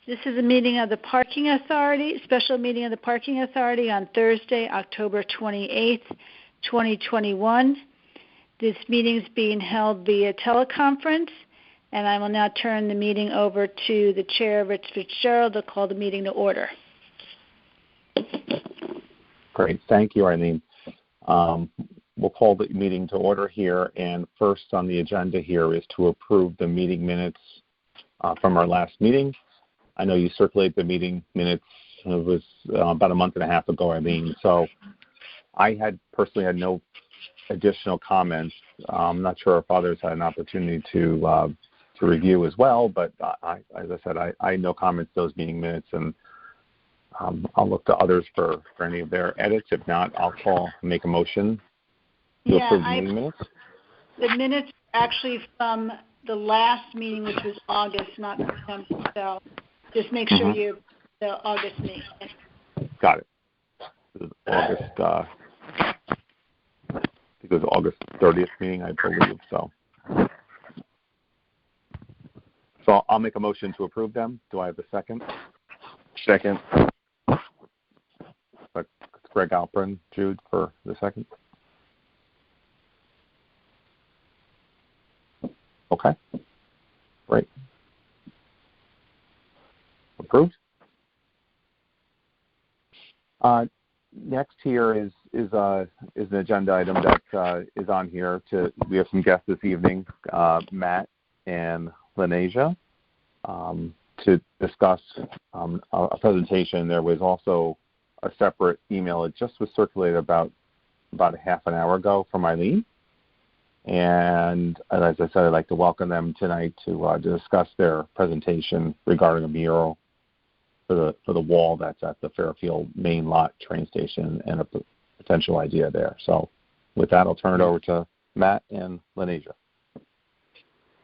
This is a meeting of the Parking Authority, special meeting of the Parking Authority on Thursday, October 28th, 2021. This meeting is being held via teleconference, and I will now turn the meeting over to the Chair, Rich Fitzgerald, to call the meeting to order. Great. Thank you, Eileen. We'll call the meeting to order here, and first on the agenda here is to approve the meeting minutes from our last meeting. I know you circulated the meeting minutes. It was about a month and a half ago, Eileen. So I personally had no additional comments. I'm not sure if others had an opportunity to review as well, but as I said, I had no comments to those meeting minutes, and I'll look to others for any of their edits. If not, I'll make a motion to approve the meeting minutes. The minutes actually from the last meeting, which was August, not September. So just make sure you the August meeting. Got it. August. I think it was August 30th meeting, I believe. So I'll make a motion to approve them. Do I have a second? Second. Greg Alpern, Jude, for the second. Okay. Great. Approved. Next here is an agenda item that is on here. We have some guests this evening, Matt and Lenasia, to discuss a presentation. There was also a separate email. It just was circulated about a half an hour ago from Eileen. And as I said, I'd like to welcome them tonight to discuss their presentation regarding a mural for the wall that's at the Fairfield main lot train station and a potential idea there. So with that, I'll turn it over to Matt and Lenasia.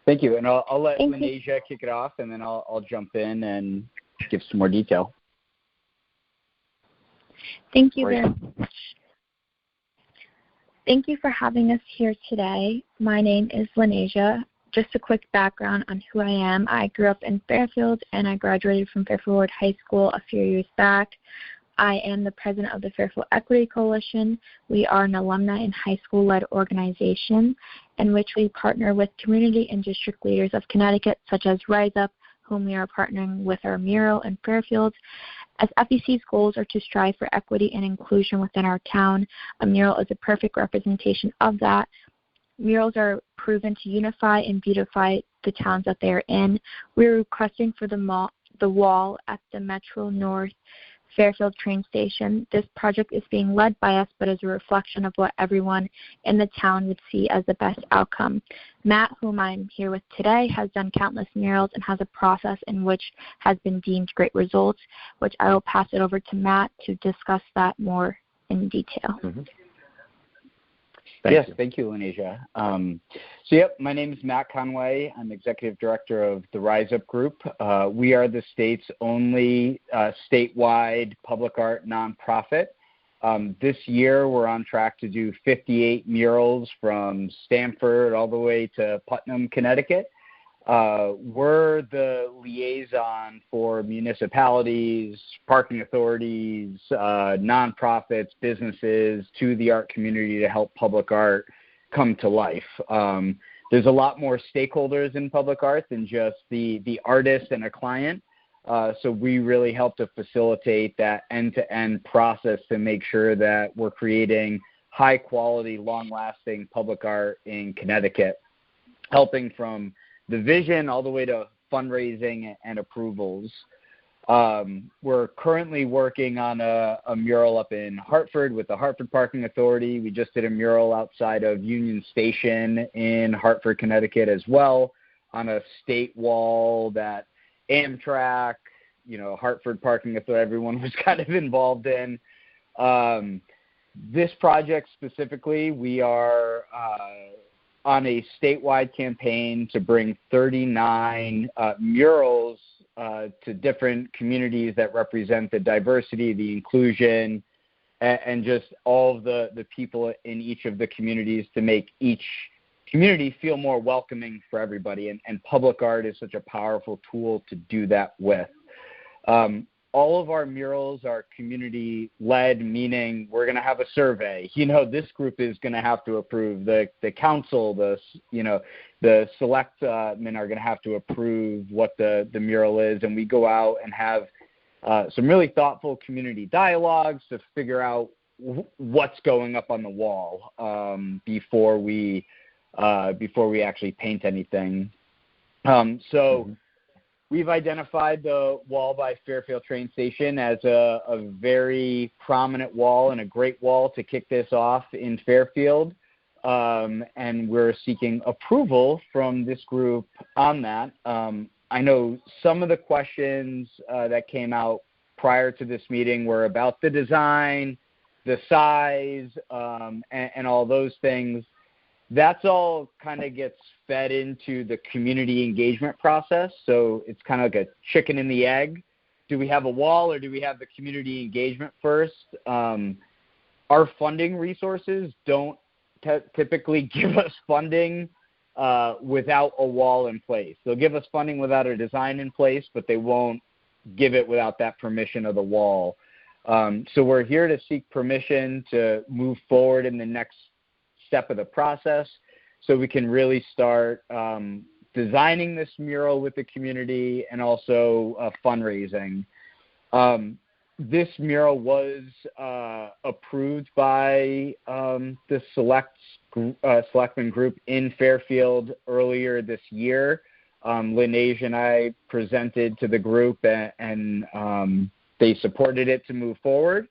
Thank you. And I'll let Lenasia kick it off, and then I'll jump in and give some more detail. Thank you very much. Thank you for having us here today. My name is Lenasia. Just a quick background on who I am. I grew up in Fairfield, and I graduated from Fairfield High School a few years back. I am the president of the Fairfield Equity Coalition. We are an alumni and high school-led organization in which we partner with community and district leaders of Connecticut, such as Rise Up, whom we are partnering with our mural in Fairfield. As FEC's goals are to strive for equity and inclusion within our town, a mural is a perfect representation of that. Murals are proven to unify and beautify the towns that they are in. We're requesting for the wall at the Metro North Fairfield train station. This project is being led by us, but is a reflection of what everyone in the town would see as the best outcome. Matt, whom I'm here with today, has done countless murals and has a process in which has been deemed great results, which I will pass it over to Matt to discuss that more in detail. Thank you, Lenasia. My name is Matt Conway. I'm Executive Director of the Rise Up Group. We are the state's only statewide public art nonprofit. This year, we're on track to do 58 murals from Stamford all the way to Putnam, Connecticut. We're the liaison for municipalities, parking authorities, nonprofits, businesses to the art community to help public art come to life. There's a lot more stakeholders in public art than just the artist and a client. So we really help to facilitate that end-to-end process to make sure that we're creating high-quality, long-lasting public art in Connecticut, helping from the vision all the way to fundraising and approvals. We're currently working on a mural up in Hartford with the Hartford Parking Authority. We just did a mural outside of Union Station in Hartford, Connecticut as well, on a state wall that Amtrak, Hartford Parking Authority, everyone was kind of involved in. This project specifically, we are on a statewide campaign to bring 39 murals to different communities that represent the diversity, the inclusion, and just all of the people in each of the communities to make each community feel more welcoming for everybody. And public art is such a powerful tool to do that with. All of our murals are community-led, meaning we're going to have a survey. This group is going to have to approve. The council, the selectmen are going to have to approve what the mural is, and we go out and have some really thoughtful community dialogues to figure out what's going up on the wall before we actually paint anything. We've identified the wall by Fairfield train station as a very prominent wall and a great wall to kick this off in Fairfield. And we're seeking approval from this group on that. I know some of the questions that came out prior to this meeting were about the design, the size, and all those things. That's all kind of gets fed into the community engagement process. So it's kind of like a chicken and the egg. Do we have a wall or do we have the community engagement first? Our funding resources don't typically give us funding without a wall in place. They'll give us funding without a design in place, but they won't give it without that permission of the wall. So we're here to seek permission to move forward in the next step of the process so we can really start designing this mural with the community and also fundraising. This mural was approved by the selectmen group in Fairfield earlier this year. Lineage and I presented to the group and they supported it to move forward.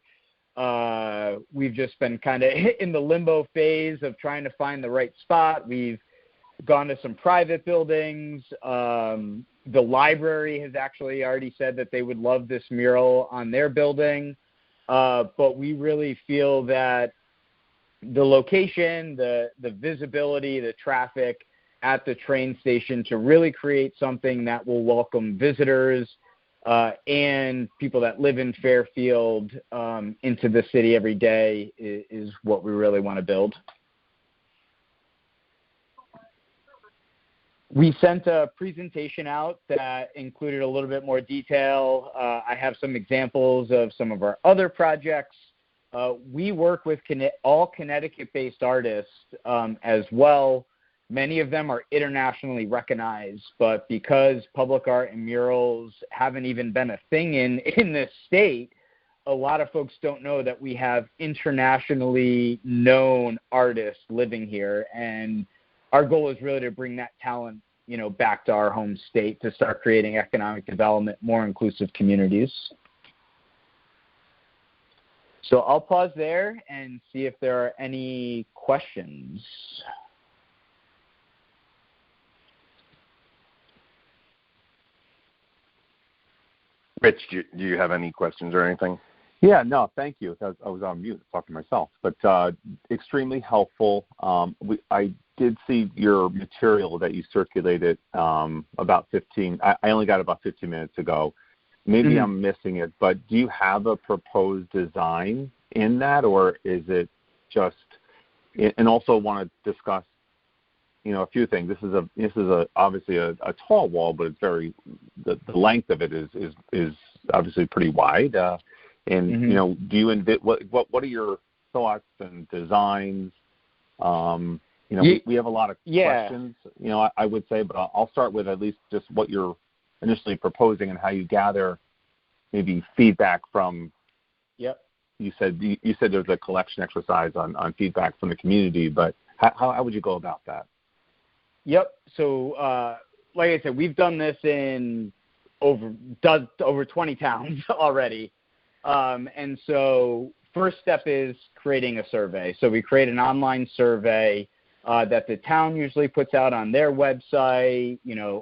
We've just been kind of in the limbo phase of trying to find the right spot. We've gone to some private buildings. The library has actually already said that they would love this mural on their building. But we really feel that the location, the visibility, the traffic at the train station to really create something that will welcome visitors and people that live in Fairfield into the city every day is what we really want to build. We sent a presentation out that included a little bit more detail. I have some examples of some of our other projects. We work with all Connecticut-based artists as well. Many of them are internationally recognized, but because public art and murals haven't even been a thing in this state, a lot of folks don't know that we have internationally known artists living here, and our goal is really to bring that talent, back to our home state to start creating economic development, more inclusive communities. So I'll pause there and see if there are any questions. Rich, do you have any questions or anything? Yeah, no, thank you. I was on mute talking to myself, but extremely helpful. I did see your material that you circulated about 15. I only got about 15 minutes ago. Maybe I'm missing it, but do you have a proposed design in that, or is it just? And also want to discuss, a few things. This is obviously a tall wall, but it's very the length of it is obviously pretty wide. And do you what are your thoughts and designs? We have a lot of questions. I would say, but I'll start with at least just what you're initially proposing and how you gather maybe feedback from. Yep. You said there's a collection exercise on feedback from the community, but how would you go about that? Yep. So, like I said, we've done this in over 20 towns already. And so first step is creating a survey. So we create an online survey that the town usually puts out on their website,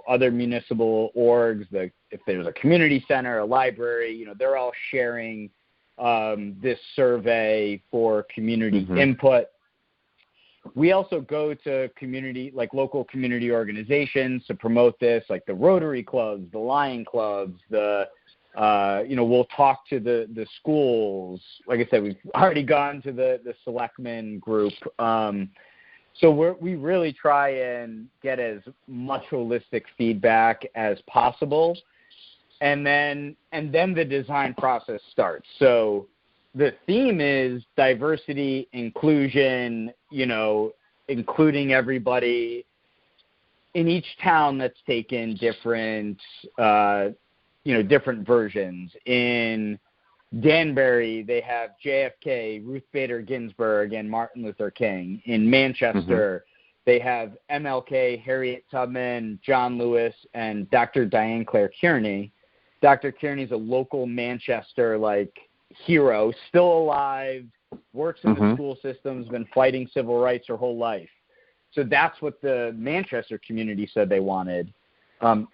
other municipal orgs, if there's a community center, a library, they're all sharing this survey for community input. We also go to local community organizations to promote this, like the Rotary clubs, the Lion clubs, we'll talk to the schools. Like I said, we've already gone to the selectmen group. So we really try and get as much holistic feedback as possible. and then the design process starts. So the theme is diversity, inclusion, including everybody. In each town that's taken different, different versions. In Danbury, they have JFK, Ruth Bader Ginsburg, and Martin Luther King. In Manchester, they have MLK, Harriet Tubman, John Lewis, and Dr. Diane Claire Kearney. Dr. Kearney is a local Manchester, hero, still alive, works in the school systems, been fighting civil rights her whole life. So that's what the Manchester community said they wanted.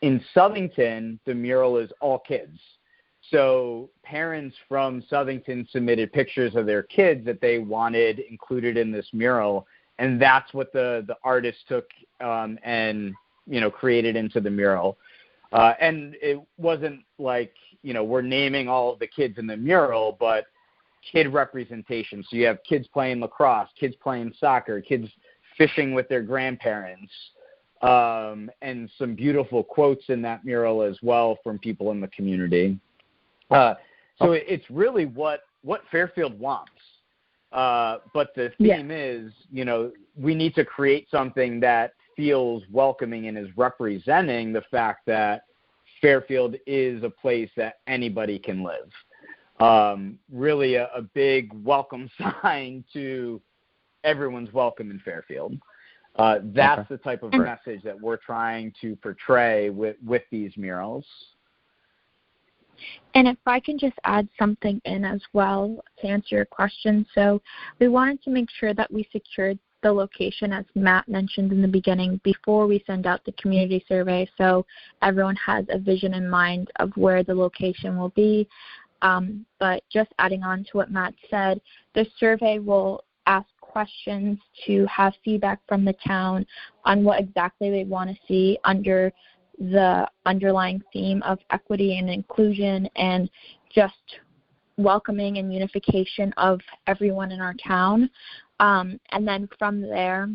In Southington, the mural is all kids. So parents from Southington submitted pictures of their kids that they wanted included in this mural, and that's what the artist took and created into the mural. And it wasn't we're naming all of the kids in the mural, but kid representation. So you have kids playing lacrosse, kids playing soccer, kids fishing with their grandparents, and some beautiful quotes in that mural as well from people in the community. So it's really what Fairfield wants. But the theme is, we need to create something that feels welcoming and is representing the fact that Fairfield is a place that anybody can live. Really a big welcome sign to everyone's welcome in Fairfield. That's the type of message that we're trying to portray with these murals. And if I can just add something in as well to answer your question. So we wanted to make sure that we secured the location, as Matt mentioned in the beginning, before we send out the community survey, so everyone has a vision in mind of where the location will be. But just adding on to what Matt said, the survey will ask questions to have feedback from the town on what exactly they want to see under the underlying theme of equity and inclusion and just welcoming and unification of everyone in our town. And then from there,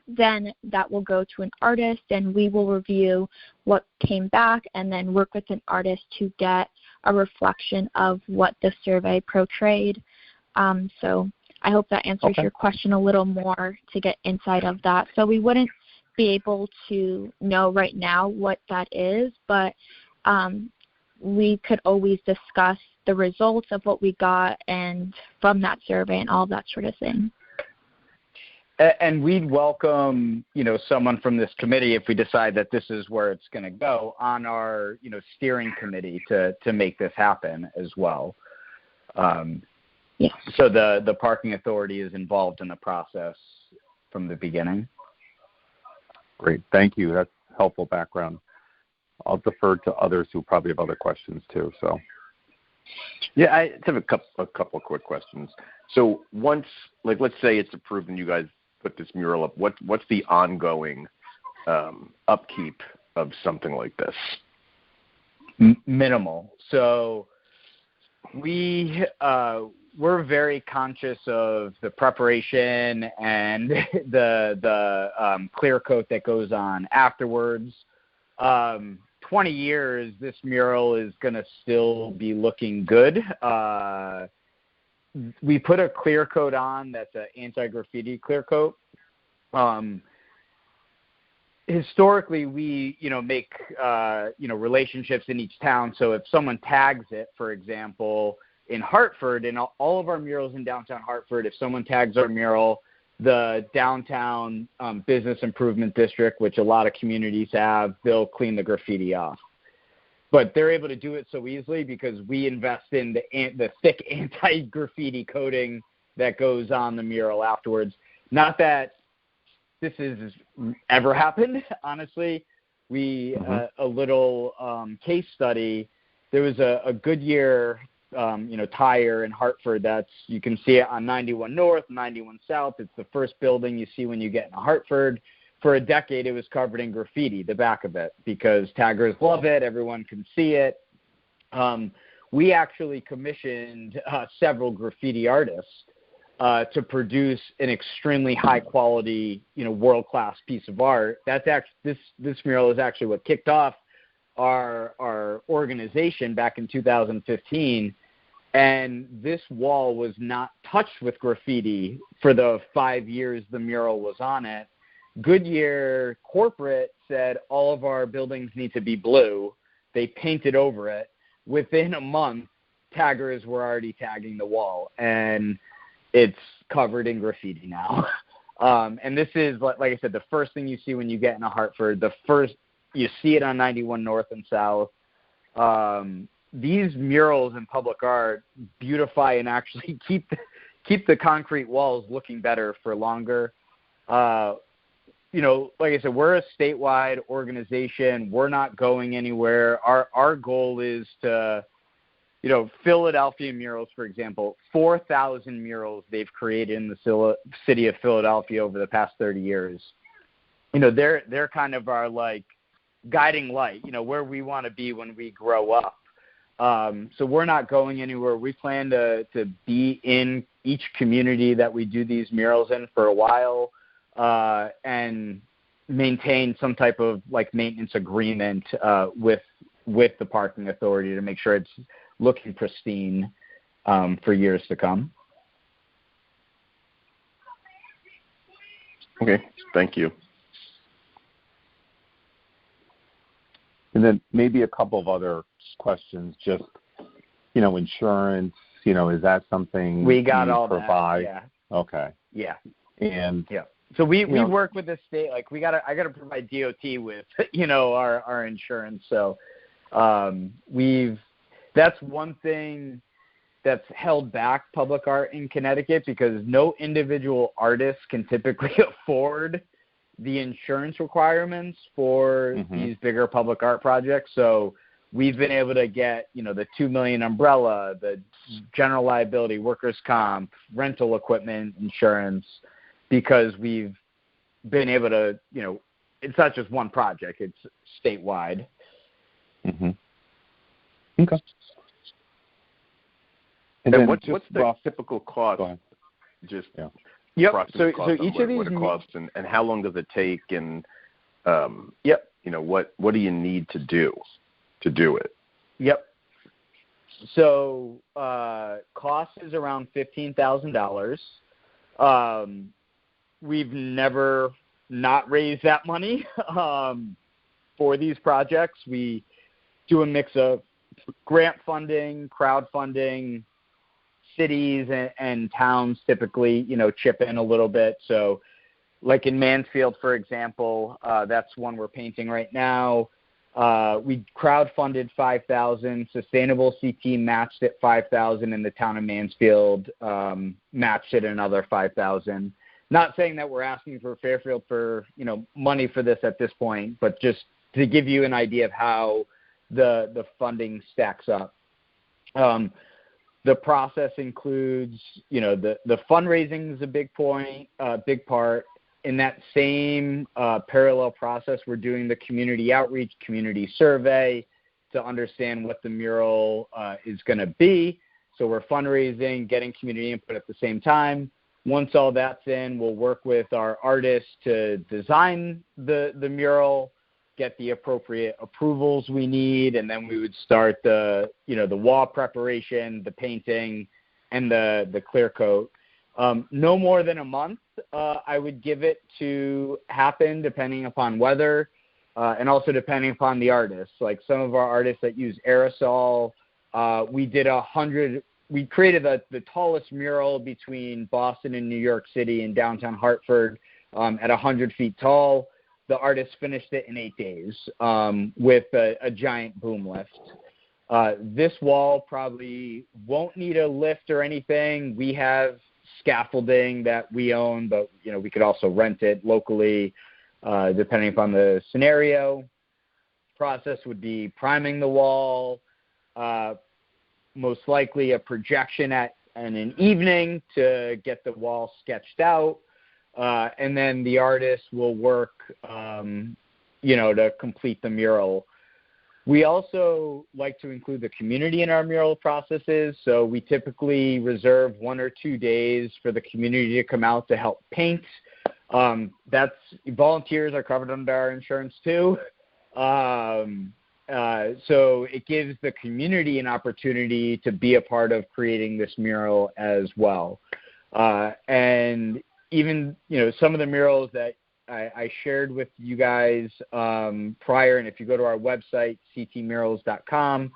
then that will go to an artist, and we will review what came back and then work with an artist to get a reflection of what the survey portrayed. So I hope that answers your question a little more to get inside of that. So we wouldn't be able to know right now what that is, but we could always discuss the results of what we got and from that survey and all that sort of thing. And we'd welcome, someone from this committee, if we decide that this is where it's going to go, on our, steering committee to make this happen as well. So the parking authority is involved in the process from the beginning. Great. Thank you. That's helpful background. I'll defer to others who probably have other questions too. So. Yeah, I have a couple of quick questions. So once, let's say it's approved and you guys put this mural up, what's the ongoing upkeep of something like this? Minimal. So we're very conscious of the preparation and the clear coat that goes on afterwards. 20 years, this mural is going to still be looking good. We put a clear coat on that's an anti-graffiti clear coat. Historically, we, make, relationships in each town. So if someone tags it, for example, in Hartford, in all of our murals in downtown Hartford, if someone tags our mural, the downtown business improvement district, which a lot of communities have, they'll clean the graffiti off. But they're able to do it so easily because we invest in the thick anti-graffiti coating that goes on the mural afterwards. Not that this has ever happened, honestly. A little case study, there was a Goodyear tire in Hartford you can see it on 91 North, 91 South. It's the first building you see when you get in Hartford. For a decade, it was covered in graffiti, the back of it, because taggers love it. Everyone can see it. We actually commissioned several graffiti artists to produce an extremely high quality, world-class piece of art. That's actually, this mural is actually what kicked off our organization back in 2015, and this wall was not touched with graffiti for the 5 years the mural was on it. Goodyear corporate said all of our buildings need to be blue. They painted over it. Within a month, taggers were already tagging the wall, and it's covered in graffiti now. And this is, like I said, the first thing you see when you get into Hartford. You see it on 91 North and South. These murals in public art beautify and actually keep the concrete walls looking better for longer. Like I said, we're a statewide organization. We're not going anywhere. Our goal is to, Philadelphia murals, for example, 4,000 murals they've created in the city of Philadelphia over the past 30 years. They're kind of our like guiding light, where we want to be when we grow up. So we're not going anywhere. We plan to be in each community that we do these murals in for a while, and maintain some type of like maintenance agreement with the parking authority to make sure it's looking pristine for years to come. Okay, thank you. And then maybe a couple of other questions, just, insurance, is that something we got you all provide? that? Yeah. Okay. Yeah. And yeah. So we work with the state. Like I gotta provide DOT with, our insurance. So that's one thing that's held back public art in Connecticut, because no individual artist can typically afford the insurance requirements for these bigger public art projects. So we've been able to get, the $2 million umbrella, the general liability, workers' comp, rental equipment insurance, because we've been able to, it's not just one project, it's statewide. Mm-hmm. Okay. And what's the typical cost? Just Yep. approximate So cost each of of these what it costs, and how long does it take, and yep. What do you need to do it? Yep. So cost is around $15,000. We've never not raised that money for these projects. We do a mix of grant funding, crowdfunding. Cities and towns typically, chip in a little bit. So like in Mansfield, for example, that's one we're painting right now. We crowdfunded $5,000. Sustainable CT matched at $5,000, and the town of Mansfield matched it another $5,000. Not saying that we're asking for Fairfield for, money for this at this point, but just to give you an idea of how the funding stacks up. The process includes, the fundraising is a big part. In that same parallel process, we're doing the community outreach, community survey to understand what the mural is going to be. So we're fundraising, getting community input at the same time. Once all that's in, we'll work with our artists to design the mural, get the appropriate approvals we need, and then we would start the wall preparation, the painting, and the clear coat. No more than a month, I would give it to happen, depending upon weather, and also depending upon the artists. Like some of our artists that use aerosol, we created the tallest mural between Boston and New York City in downtown Hartford at 100 feet tall. The artist finished it in 8 days with a giant boom lift. This wall probably won't need a lift or anything. We have scaffolding that we own, but we could also rent it locally, depending upon the scenario. Process would be priming the wall, most likely a projection in an evening to get the wall sketched out. And then the artist will work, to complete the mural. We also like to include the community in our mural processes. So we typically reserve 1 or 2 days for the community to come out to help paint. Volunteers are covered under our insurance too. So it gives the community an opportunity to be a part of creating this mural as well. And even, some of the murals that I shared with you guys prior, and if you go to our website, ctmurals.com,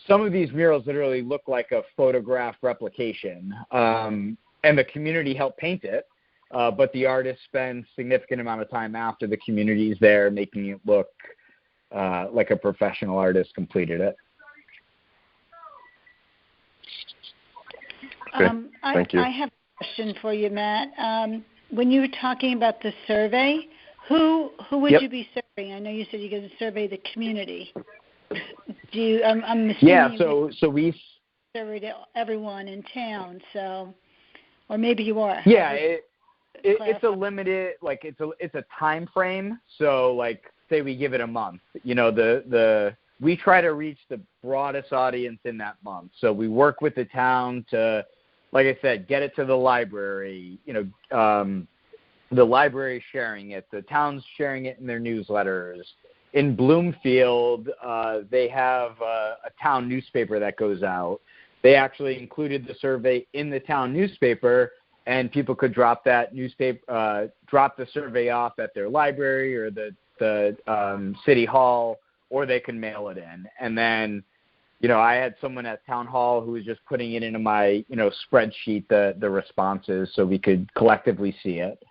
some of these murals literally look like a photograph replication, and the community helped paint it, but the artist spends significant amount of time after the community is there making it look like a professional artist completed it. Thank you. I have a question for you, Matt. When you were talking about the survey, who would you be surveying? I know you said you're going to survey the community. I'm assuming so we surveyed everyone in town, or maybe you are. Yeah, it's a limited, it's a time frame. So say we give it a month. We try to reach the broadest audience in that month. So we work with the town to, like I said, get it to the library. The library sharing it, the town's sharing it in their newsletters. In Bloomfield, they have a town newspaper that goes out. They actually included the survey in the town newspaper, and people could drop that drop the survey off at their library or the city hall, or they can mail it in. And then, I had someone at town hall who was just putting it into my, spreadsheet, the responses, so we could collectively see it.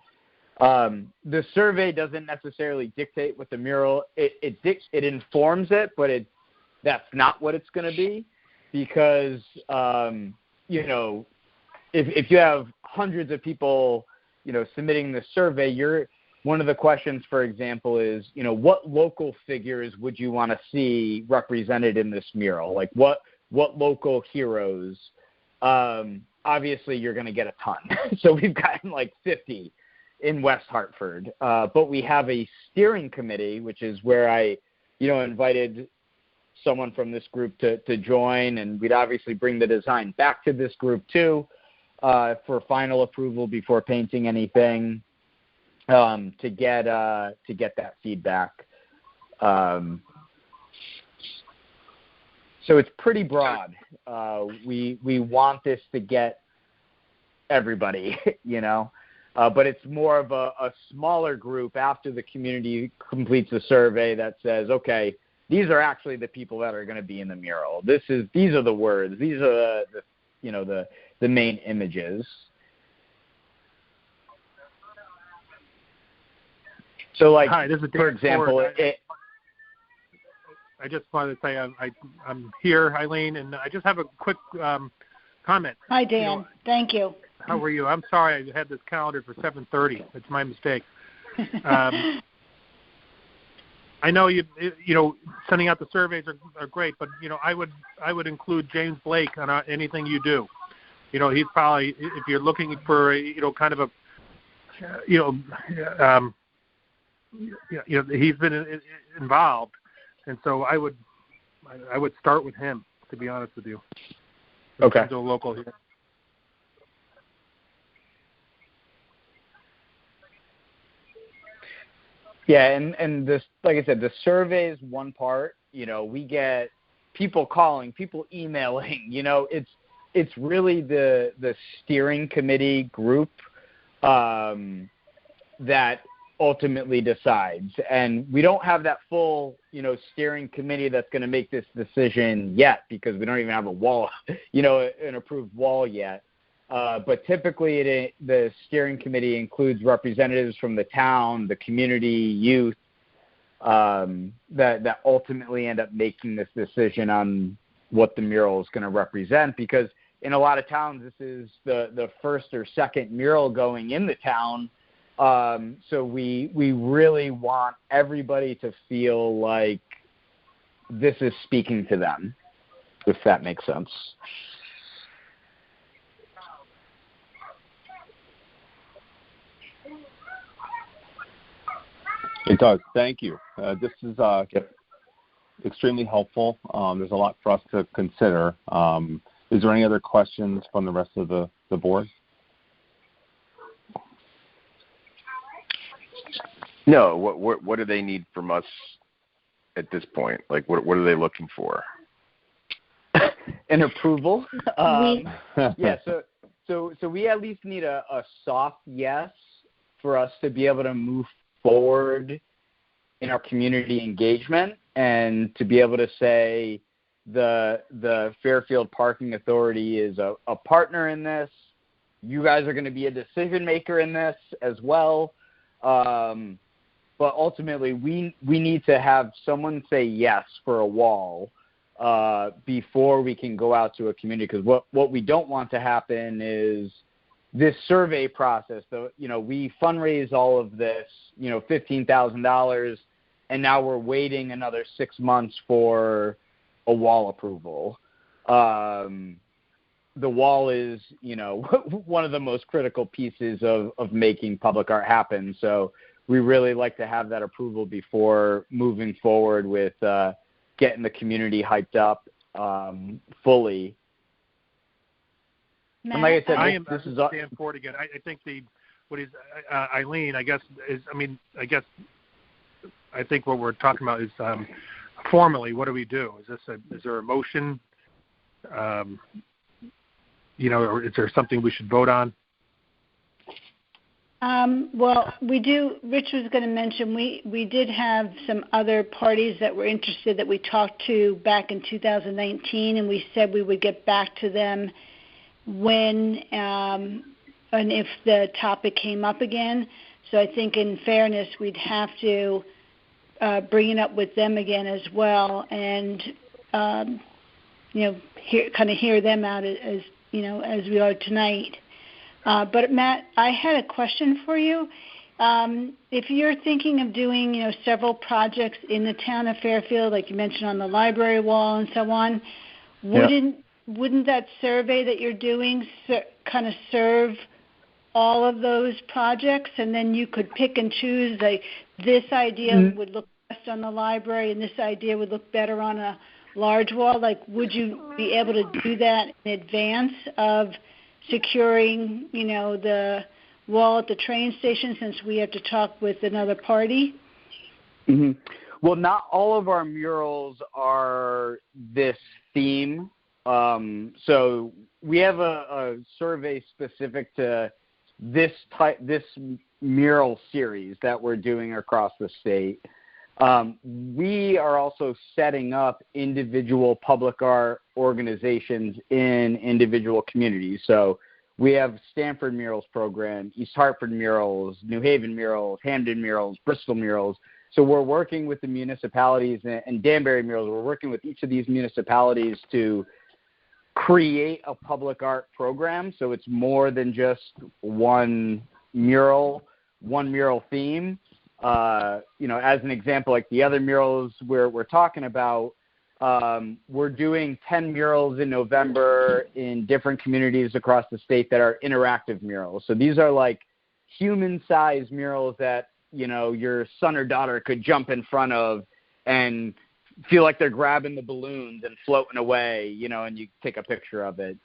The survey doesn't necessarily dictate what the mural, it informs it, but that's not what it's going to be, because, if you have hundreds of people, submitting the survey, one of the questions, for example, is, what local figures would you want to see represented in this mural? Like what local heroes? Obviously, you're going to get a ton. So we've gotten 50 in West Hartford. But we have a steering committee, which is where I, invited someone from this group to join, and we'd obviously bring the design back to this group too, for final approval before painting anything, to get that feedback. So it's pretty broad. We want this to get everybody, but it's more of a smaller group after the community completes a survey that says, okay, these are actually the people that are going to be in the mural. These are the words. These are the main images. So, hi, this is Dan for example, I just wanted to say I'm here, Eileen, and I just have a quick comment. Hi, Dan. Thank you. How are you? I'm sorry I had this calendar for 7:30. It's my mistake. I know you sending out the surveys are great, but I would include James Blake on anything you do. He's probably, if you're looking for kind of a he's been involved, and so I would start with him, to be honest with you. Okay. He's a local here. Yeah, and this, like I said, the survey is one part. We get people calling, people emailing. It's really the steering committee group that ultimately decides, and we don't have that full steering committee that's going to make this decision yet, because we don't even have a wall, an approved wall yet. But typically the steering committee includes representatives from the town, the community, youth, that ultimately end up making this decision on what the mural is going to represent, because in a lot of towns this is the first or second mural going in the town. So we really want everybody to feel like this is speaking to them, if that makes sense. It does. Thank you. This is extremely helpful. There's a lot for us to consider. Is there any other questions from the rest of the board? No. What do they need from us at this point? Like, what are they looking for? An approval. Yeah. So we at least need a soft yes for us to be able to move forward in our community engagement and to be able to say the Fairfield Parking Authority is a partner in this. You guys are going to be a decision maker in this as well. But ultimately, we need to have someone say yes for a wall before we can go out to a community. Because what we don't want to happen is this survey process. So, we fundraise all of this, $15,000, and now we're waiting another 6 months for a wall approval. The wall is, one of the most critical pieces of making public art happen. So we really like to have that approval before moving forward with getting the community hyped up fully. Matt, and like I said, this is Dan Ford again. I think Eileen, I think what we're talking about is formally, what do we do? Is there a motion? Or is there something we should vote on? Well, we do. Rich was going to mention we did have some other parties that were interested that we talked to back in 2019, and we said we would get back to them when and if the topic came up again. So I think in fairness, we'd have to bring it up with them again as well, and hear them out as we are tonight. But Matt, I had a question for you. If you're thinking of doing, several projects in the town of Fairfield, like you mentioned on the library wall and so on, wouldn't that survey that you're doing kind of serve all of those projects, and then you could pick and choose, like, this idea would look best on the library and this idea would look better on a large wall? Like, would you be able to do that in advance of securing, the wall at the train station, since we have to talk with another party? Mm-hmm. Well, not all of our murals are this theme. So we have a survey specific to this mural series that we're doing across the state. We are also setting up individual public art organizations in individual communities. So we have Stanford Murals program, East Hartford Murals, New Haven Murals, Hamden Murals, Bristol Murals. So we're working with the municipalities, and Danbury Murals, we're working with each of these municipalities to create a public art program. So it's more than just one mural theme. As an example, like the other murals we're talking about, we're doing 10 murals in November in different communities across the state that are interactive murals. So these are like human-sized murals that, your son or daughter could jump in front of and feel like they're grabbing the balloons and floating away, and you take a picture of it.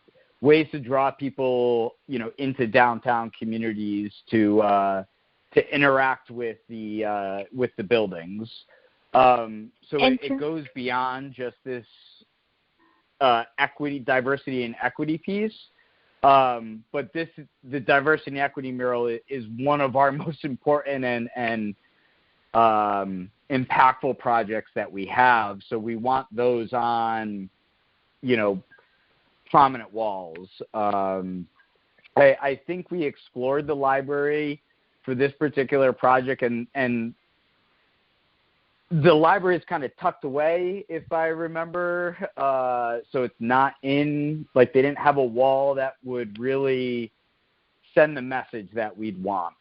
Ways to draw people, into downtown communities to interact with the buildings. So it goes beyond just this diversity and equity piece. But the diversity and equity mural is one of our most important and impactful projects that we have. So we want those on, prominent walls. I think we explored the library for this particular project, and the library is kind of tucked away, if I remember. So it's not in, like, they didn't have a wall that would really send the message that we'd want.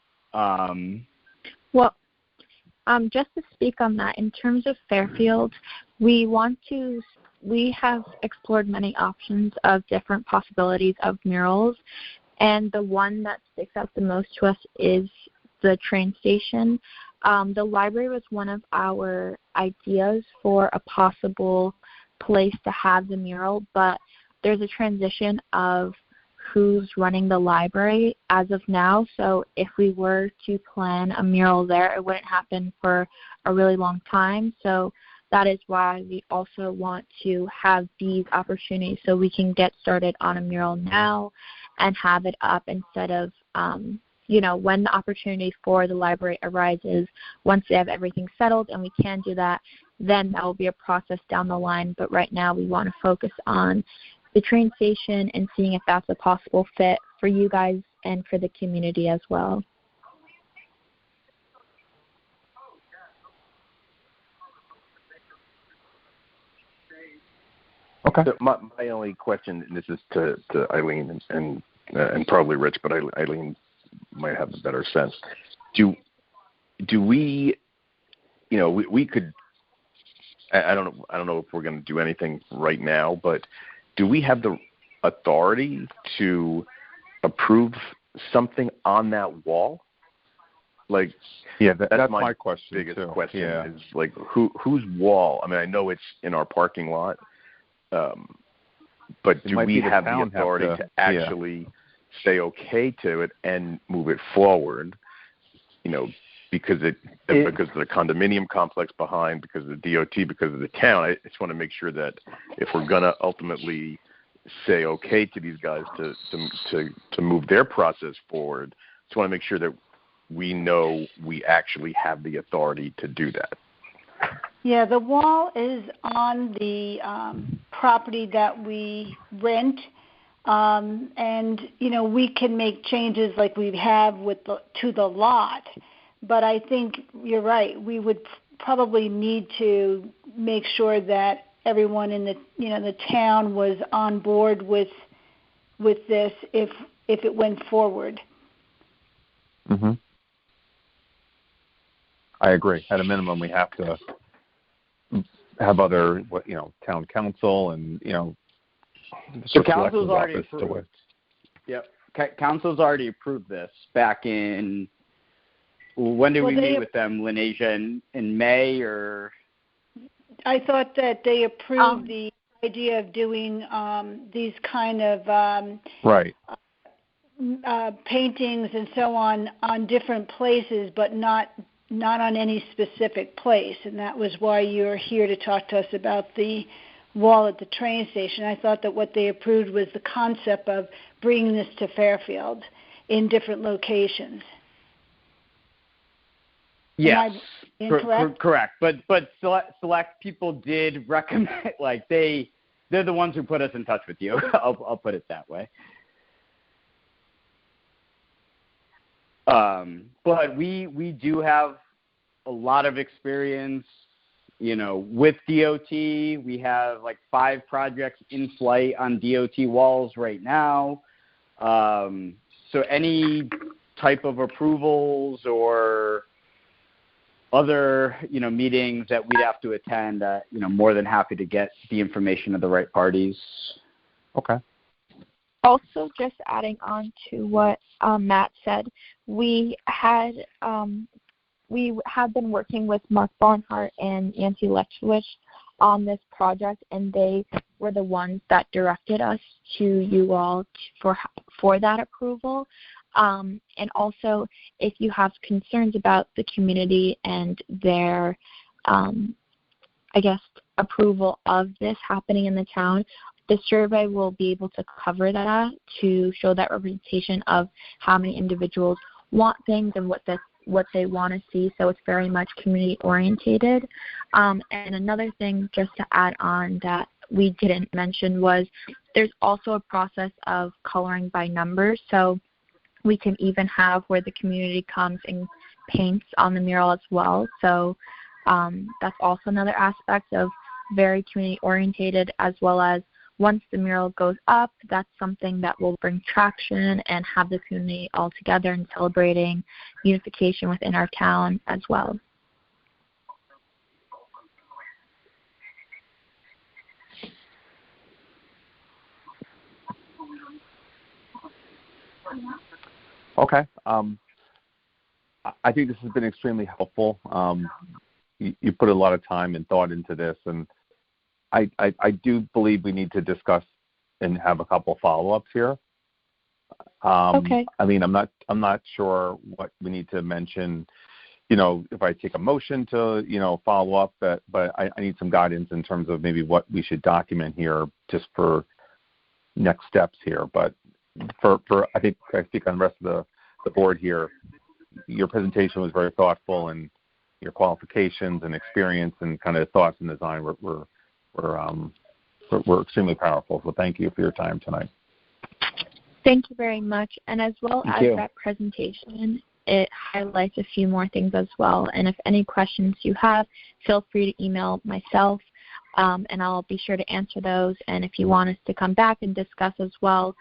Just to speak on that, in terms of Fairfield, we have explored many options of different possibilities of murals, and the one that sticks out the most to us is the train station. The library was one of our ideas for a possible place to have the mural, but there's a transition of who's running the library as of now. So if we were to plan a mural there, it wouldn't happen for a really long time. So that is why we also want to have these opportunities so we can get started on a mural now and have it up instead of, when the opportunity for the library arises, once they have everything settled and we can do that, then that will be a process down the line. But right now we want to focus on the train station and seeing if that's a possible fit for you guys and for the community as well. Okay. So my only question, and this is to Eileen and probably Rich, but Eileen might have a better sense. Do we, we could, I don't know if we're going to do anything right now, but do we have the authority to approve something on that wall? Like, yeah, that's my question biggest too. question Yeah. is like whose wall? I mean, I know it's in our parking lot, but do we have the authority to actually say okay to it and move it forward? Because of the condominium complex behind, because of the DOT, because of the town. I just want to make sure that if we're going to ultimately say okay to these guys to move their process forward, just want to make sure that we know we actually have the authority to do that. Yeah, the wall is on the property that we rent, and we can make changes like we have to the lot. But I think you're right. We would probably need to make sure that everyone in the town was on board with this if it went forward. Mm-hmm. I agree. At a minimum, we have to have other, town council and so council's already approved. Yep, council's already approved this back in. When did we meet with them, Lenasia, in May or? I thought that they approved the idea of doing these kind of right paintings and so on different places, but not on any specific place. And that was why you're here to talk to us about the wall at the train station. I thought that what they approved was the concept of bringing this to Fairfield in different locations. Yes, correct. But select people did recommend, like they're the ones who put us in touch with you. I'll put it that way. But we do have a lot of experience, with DOT. We have like 5 projects in flight on DOT walls right now. So any type of approvals or other, meetings that we'd have to attend, more than happy to get the information to the right parties. Okay. Also, just adding on to what Matt said, we have been working with Mark Barnhart and Nancy Lechwich on this project, and they were the ones that directed us to you all for that approval. And also, if you have concerns about the community and their, approval of this happening in the town, the survey will be able to cover that to show that representation of how many individuals want things and what they want to see. So it's very much community orientated. And another thing just to add on that we didn't mention was there's also a process of coloring by numbers. So we can even have where the community comes and paints on the mural as well. So that's also another aspect of very community orientated, as well as once the mural goes up, that's something that will bring traction and have the community all together and celebrating unification within our town as well. Okay. I think this has been extremely helpful. You put a lot of time and thought into this, and I do believe we need to discuss and have a couple follow-ups here. Okay. I mean, I'm not sure what we need to mention if I take a motion to, follow up, but I need some guidance in terms of maybe what we should document here just for next steps here. But for I think I speak on the rest of the board here, your presentation was very thoughtful, and your qualifications and experience and kind of thoughts and design were extremely powerful. So thank you for your time tonight. Thank you very much. And as well Thank as you. that presentation, it highlights a few more things as well. And if any questions you have, feel free to email myself, and I'll be sure to answer those. And if you want us to come back and discuss as well,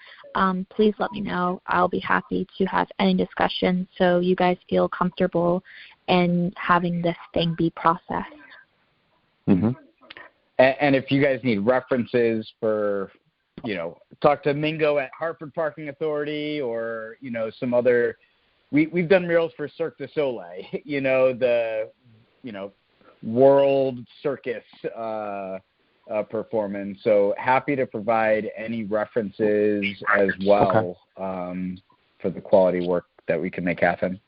please let me know. I'll be happy to have any discussion so you guys feel comfortable in having this thing be processed. Mm-hmm. And if you guys need references for, talk to Mingo at Hartford Parking Authority or, some other, we've done murals for Cirque du Soleil, the, World Circus performance. So happy to provide any references as well for the quality work that we can make happen.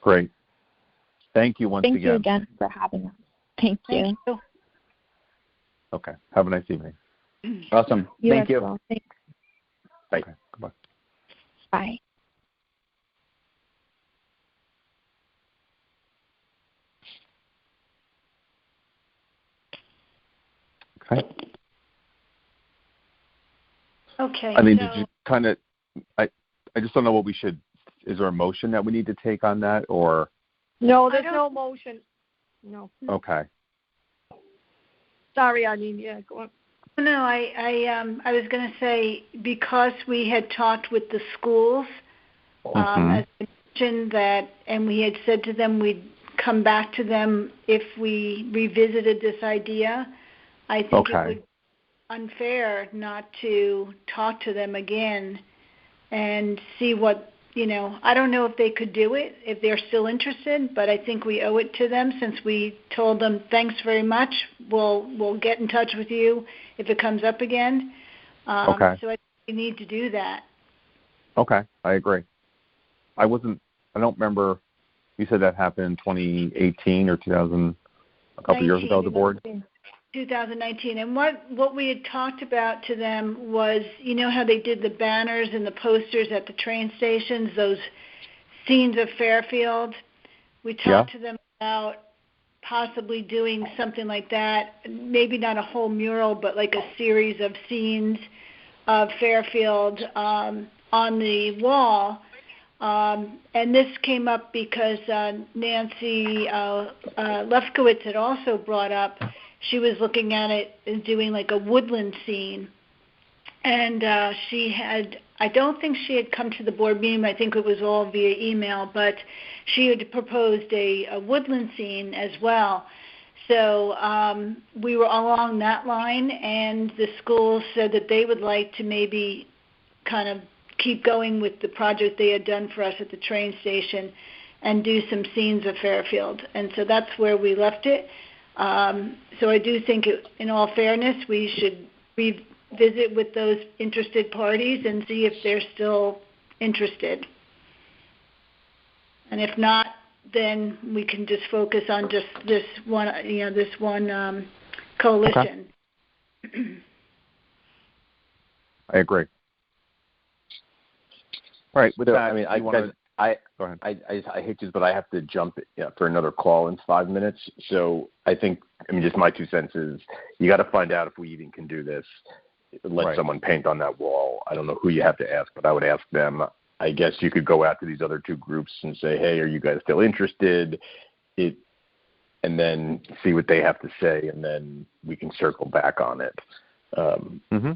Great. Thank you once again. Thank you again for having us. Thank you. Okay. Have a nice evening. Awesome. Thank you. Well. Thanks. Bye. Okay. Goodbye. Bye. Okay. Okay. I mean, did you kind of? I just don't know what we should. Is there a motion that we need to take on that, or? No, there's no motion. No. Okay. Sorry, Eileen. Yeah, go on. No, I was going to say, because we had talked with the schools, as I mentioned that, and we had said to them we'd come back to them if we revisited this idea. I think it would be unfair not to talk to them again and see what, I don't know if they could do it, if they're still interested, but I think we owe it to them since we told them, thanks very much, we'll get in touch with you if it comes up again. So I think we need to do that. Okay, I agree. I don't remember, you said that happened in 2018 or 2000, a couple years ago, the board? 2019. And what we had talked about to them was, how they did the banners and the posters at the train stations, those scenes of Fairfield. We talked to them about possibly doing something like that, maybe not a whole mural, but like a series of scenes of Fairfield on the wall. And this came up because Nancy Lefkowitz had also brought up, she was looking at it and doing like a woodland scene. And I don't think she had come to the board meeting, I think it was all via email, but she had proposed a woodland scene as well. So we were along that line, and the schools said that they would like to maybe kind of keep going with the project they had done for us at the train station and do some scenes of Fairfield. And so that's where we left it. So I do think, in all fairness, we should revisit with those interested parties and see if they're still interested. And if not, then we can just focus on just this one, coalition. Okay. I agree. All right. With that, I mean, go ahead. I hate this, but I have to jump for another call in 5 minutes. So I think, just my 2 cents is you got to find out if we even can do this. Let someone paint on that wall. I don't know who you have to ask, but I would ask them. I guess you could go out to these other 2 groups and say, hey, are you guys still interested? And then see what they have to say, and then we can circle back on it.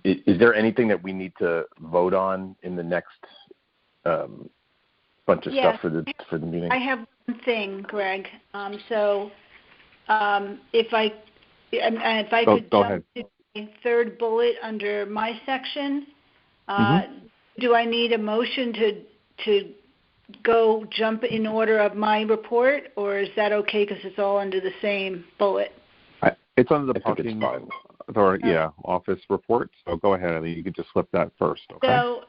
Is there anything that we need to vote on in the next bunch of stuff for the meeting? I have one thing, Greg. So if I could go jump ahead. to the third bullet under my section, do I need a motion to go jump in order of my report, or is that okay because it's all under the same bullet? It's under the parking authority, office report. So go ahead. I mean, you can just flip that first. Okay. So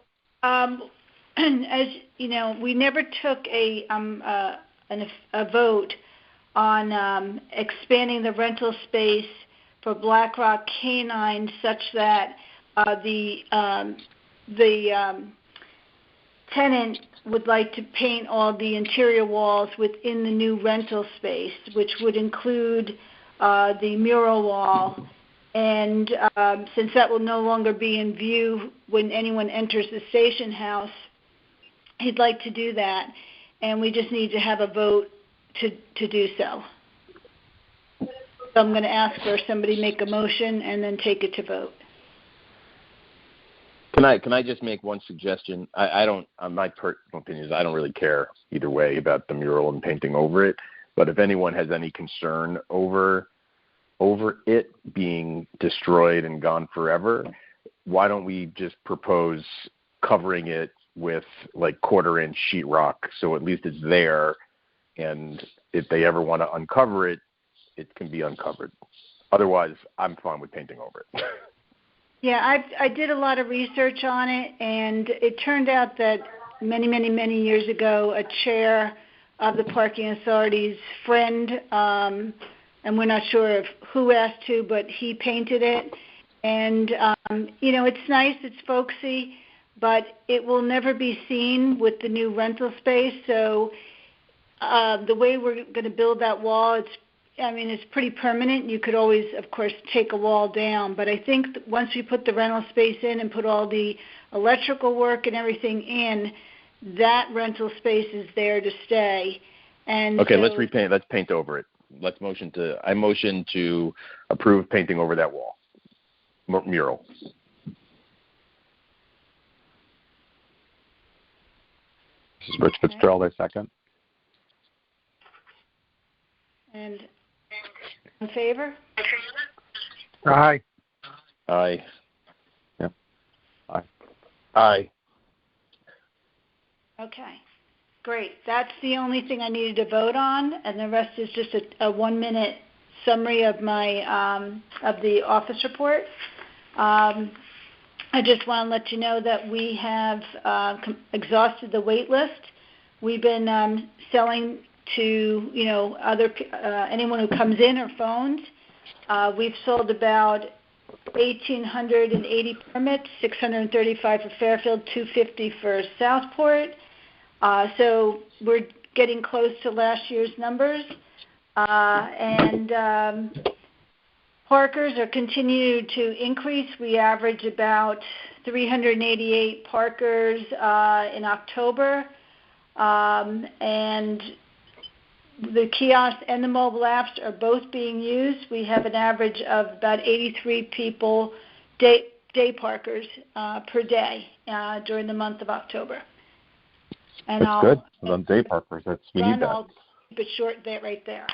as you know, we never took a vote on expanding the rental space for Black Rock Canine, such that the tenant would like to paint all the interior walls within the new rental space, which would include the mural wall. And since that will no longer be in view when anyone enters the station house, he'd like to do that. And we just need to have a vote to do so. So I'm going to ask for somebody make a motion and then take it to vote. Can I just make one suggestion? I don't. My personal opinion is I don't really care either way about the mural and painting over it. But if anyone has any concern over it being destroyed and gone forever, why don't we just propose covering it with like 1/4-inch sheetrock, so at least it's there, and if they ever want to uncover it, it can be uncovered. Otherwise, I'm fine with painting over it. Yeah, I did a lot of research on it, and it turned out that many years ago, a chair of the Parking Authority's friend, and we're not sure of who asked to, but he painted it. And, it's nice, it's folksy, but it will never be seen with the new rental space. So the way we're going to build that wall, it's pretty permanent. You could always, of course, take a wall down. But I think that once we put the rental space in and put all the electrical work and everything in, that rental space is there to stay. And okay, let's repaint. Let's paint over it. I motion to approve painting over that wall mural. This is Rich Fitzgerald. I second. And in favor? Aye. Aye. Yeah. Aye. Aye. Okay. Great. That's the only thing I needed to vote on, and the rest is just a 1-minute summary of my of the office report. I just want to let you know that we have exhausted the wait list. We've been selling to anyone who comes in or phones. We've sold about 1,880 permits, 635 for Fairfield, 250 for Southport. So we're getting close to last year's numbers. And parkers are continuing to increase. We average about 388 parkers in October. And the kiosks and the mobile apps are both being used. We have an average of about 83 people, day parkers, per day during the month of October. And that's good. On day parkers, we need that. I'll keep it short there, right there.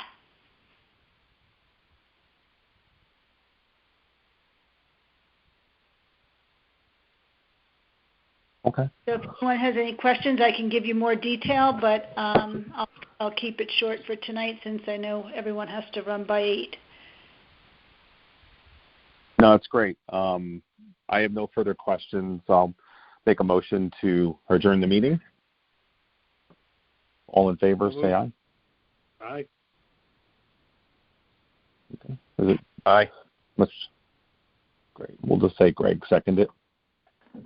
Okay. So if anyone has any questions, I can give you more detail, but I'll keep it short for tonight since I know everyone has to run by 8. No, it's great. I have no further questions. I'll make a motion to adjourn the meeting. All in favor, say aye. Aye. Okay. Is it? Aye. Great. We'll just say Greg seconded it.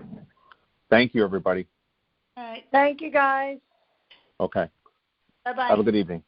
Thank you, everybody. All right. Thank you, guys. Okay. Bye-bye. Have a good evening.